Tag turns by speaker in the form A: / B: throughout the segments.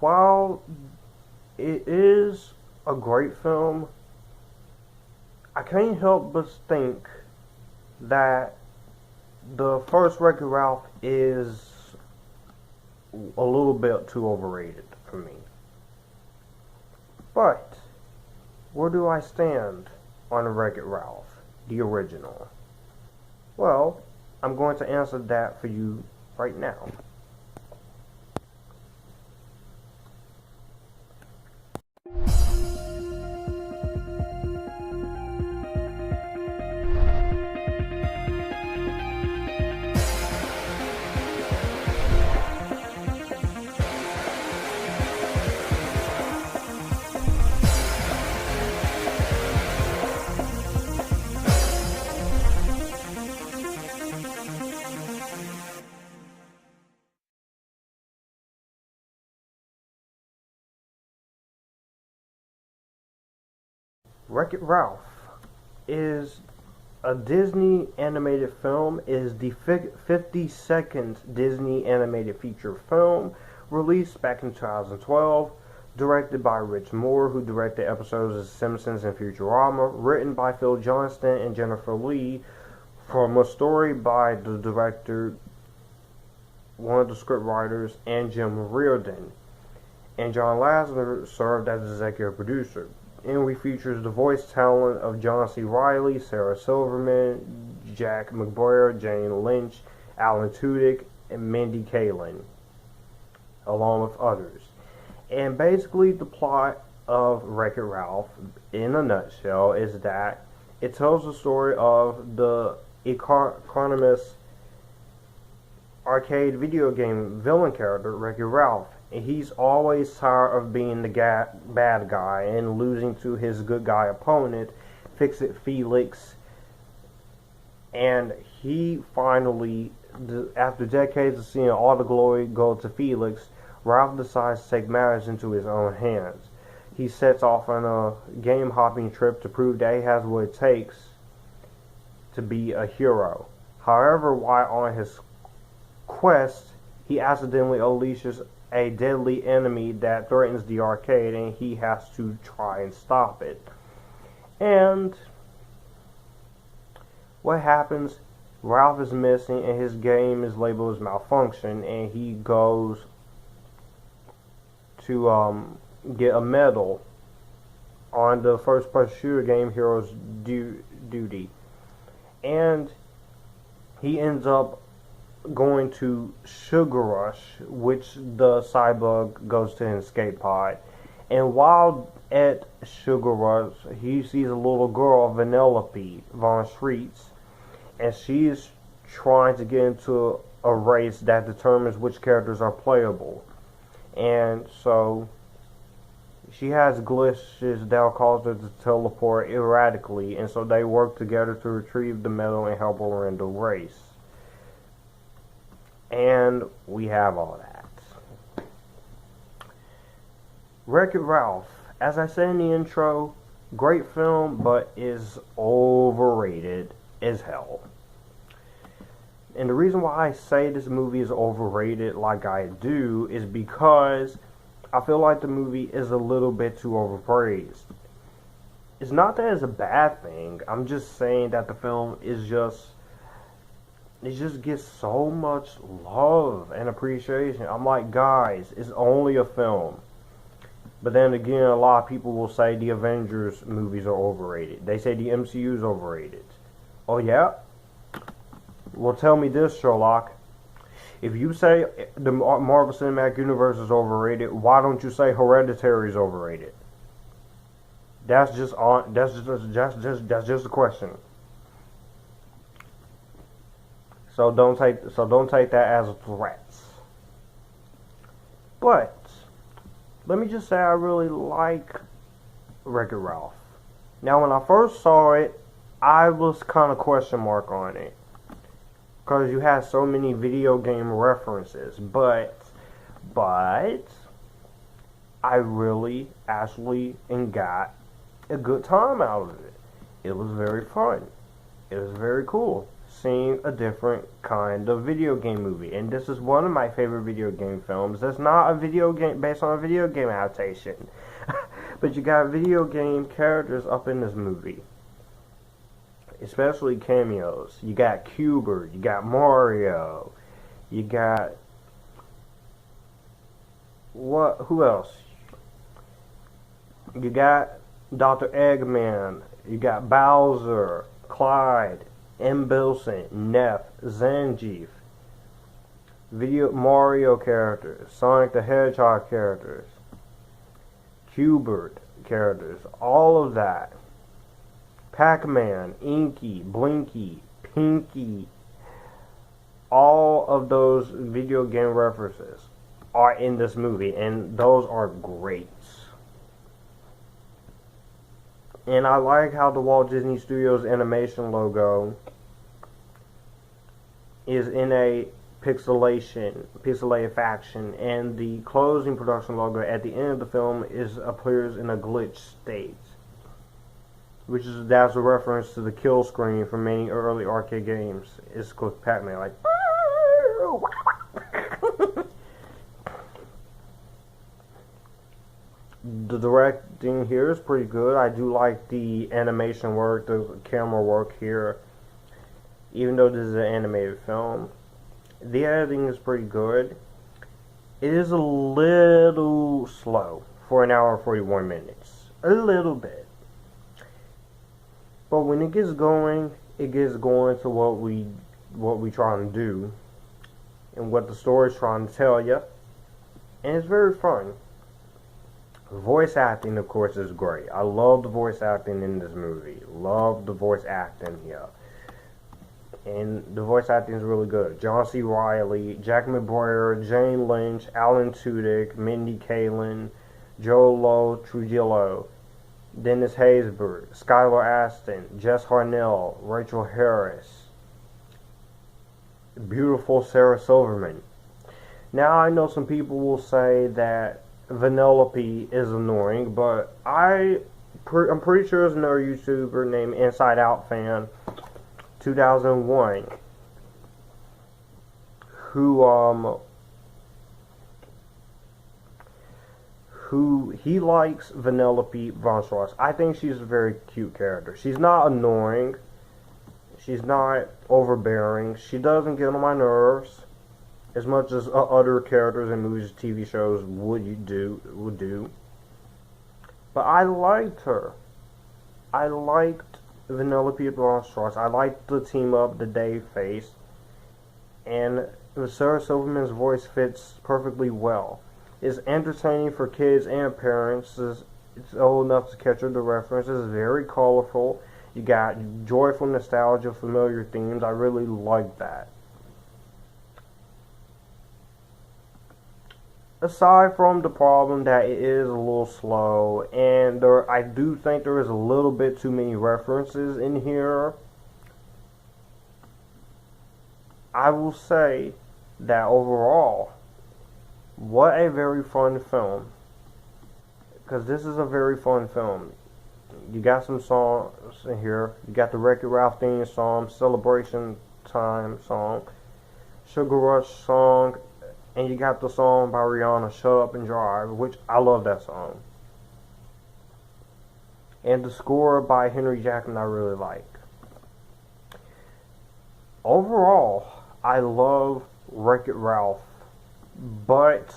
A: while it is a great film, I can't help but think that the first Wreck-It Ralph is a little bit too overrated for me. But where do I stand on Wreck-It Ralph, the original? Well, I'm going to answer that for you right now. Wreck-It Ralph is a Disney animated film. It is the 52nd Disney animated feature film released back in 2012, directed by Rich Moore, who directed episodes of Simpsons and Futurama, written by Phil Johnston and Jennifer Lee, from a story by the director, one of the script writers, and Jim Reardon. And John Lasseter served as executive producer. And we features the voice talent of John C. Reilly, Sarah Silverman, Jack McBrayer, Jane Lynch, Alan Tudyk, and Mindy Kaling, along with others. And basically the plot of Wreck-It Ralph, in a nutshell, is that it tells the story of the economist arcade video game villain character, Wreck-It Ralph. And he's always tired of being the bad guy and losing to his good guy opponent, Fix-It Felix. And he finally, after decades of seeing all the glory go to Felix, Ralph decides to take matters into his own hands. He sets off on a game-hopping trip to prove that he has what it takes to be a hero. However, while on his quest, he accidentally unleashes a deadly enemy that threatens the arcade, and he has to try and stop it. And what happens? Ralph is missing, and his game is labeled as malfunction, and he goes to get a medal on the first-person shooter game Heroes Duty, and he ends up going to Sugar Rush, which the Cybug goes to an escape pod. And while at Sugar Rush, he sees a little girl, Vanellope Von Schreitz, and she's trying to get into a race that determines which characters are playable. And so she has glitches that'll cause her to teleport erratically, and so they work together to retrieve the medal and help her in the race. And we have all that. Wreck-It Ralph, as I said in the intro, great film, but is overrated as hell. And the reason why I say this movie is overrated like I do is because I feel like the movie is a little bit too overpraised. It's not that it's a bad thing, I'm just saying that the film is just, it just gets so much love and appreciation. I'm like, guys, it's only a film. But then again, a lot of people will say the Avengers movies are overrated. They say the MCU is overrated. Oh yeah? Well, tell me this, Sherlock. If you say the Marvel Cinematic Universe is overrated, why don't you say Hereditary is overrated? That's just a question. So don't take that as a threat. But let me just say I really like Wreck-It Ralph. Now when I first saw it, I was kind of question mark on it, because you had so many video game references, but I really actually got a good time out of it. It was very fun. It was very cool. seeing a different kind of video game movie. And this is one of my favorite video game films. That's not a video game based on a video game adaptation. But you got video game characters up in this movie. Especially cameos. You got Cymbre, you got Mario, you got who else? You got Dr. Eggman, you got Bowser, Clyde, M. Bilson, Neff, Zangief, video Mario characters, Sonic the Hedgehog characters, Hubert characters, all of that. Pac-Man, Inky, Blinky, Pinky, all of those video game references are in this movie, and those are great. And I like how the Walt Disney Studios animation logo is in a pixelated fashion, and the closing production logo at the end of the film appears in a glitch state, that's a reference to the kill screen from many early arcade games. It's called Pac-Man, like. The directing here is pretty good. I do like the animation work, the camera work here. Even though this is an animated film, the editing is pretty good. It is a little slow for an hour and 41 minutes. A little bit. But when it gets going to what we trying to do and what the story's trying to tell you. And it's very fun. Voice acting, of course, is great. I love the voice acting in this movie. Love the voice acting here. And the voice acting is really good. Josie, Reilly, Jack McBrayer, Jane Lynch, Alan Tudyk, Mindy, Kaling, Joe Trugilo, Dennis Haysbert, Skyler Astin, Jess Harnell, Rachael Harris, beautiful Sarah Silverman. Now I know some people will say that Vanellope is annoying, but I'm pretty sure there's another YouTuber named Inside Out Fan 2001 who he likes Vanellope von Schwartz. I think she's a very cute character. She's not annoying. She's not overbearing. She doesn't get on my nerves as much as other characters in movies, TV shows would do. But I liked her. I liked Vanellope von Schwartz. I liked the team up that they faced, and Sarah Silverman's voice fits perfectly well. It's entertaining for kids and parents. It's old enough to catch the references. It's very colorful. You got joyful nostalgia, familiar themes. I really like that. Aside from the problem that it is a little slow, and I do think there is a little bit too many references in here, I will say that overall, what a very fun film. Because this is a very fun film. You got some songs in here. You got the Wreck-It Ralph theme song, Celebration Time song, Sugar Rush song, and you got the song by Rihanna, Shut Up and Drive, which I love that song. And the score by Henry Jackman I really like. Overall, I love Wreck-It Ralph, but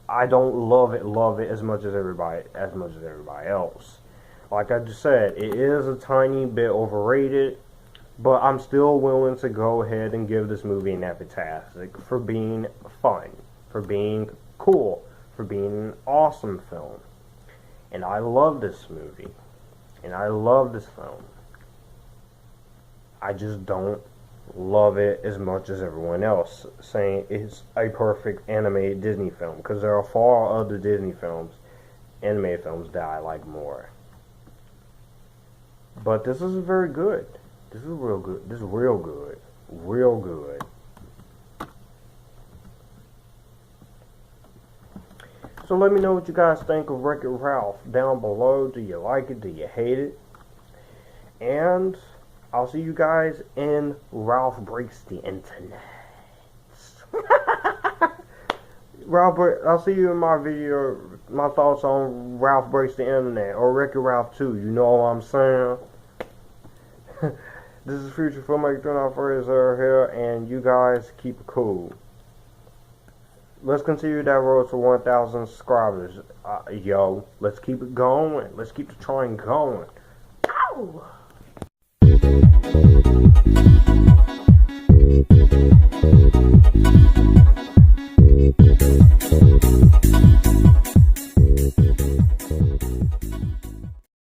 A: I don't love it as much as everybody else. Like I just said, it is a tiny bit overrated, but I'm still willing to go ahead and give this movie an Epictastic for being fun, for being cool, for being an awesome film. And I love this movie. And I love this film. I just don't love it as much as everyone else saying it's a perfect animated Disney film, because there are far other Disney films, animated films, that I like more. But this is very good. This is real good. This is real good. Real good. So let me know what you guys think of Wreck-It Ralph down below. Do you like it? Do you hate it? And I'll see you guys in Ralph Breaks the Internet. I'll see you in my video, my thoughts on Ralph Breaks the Internet, or Wreck-It Ralph 2, you know what I'm saying? This is Future Filmmaker 2940 here, and you guys keep it cool. Let's continue that road to 1,000 subscribers. Yo, let's keep it going. Let's keep the train going. Ow!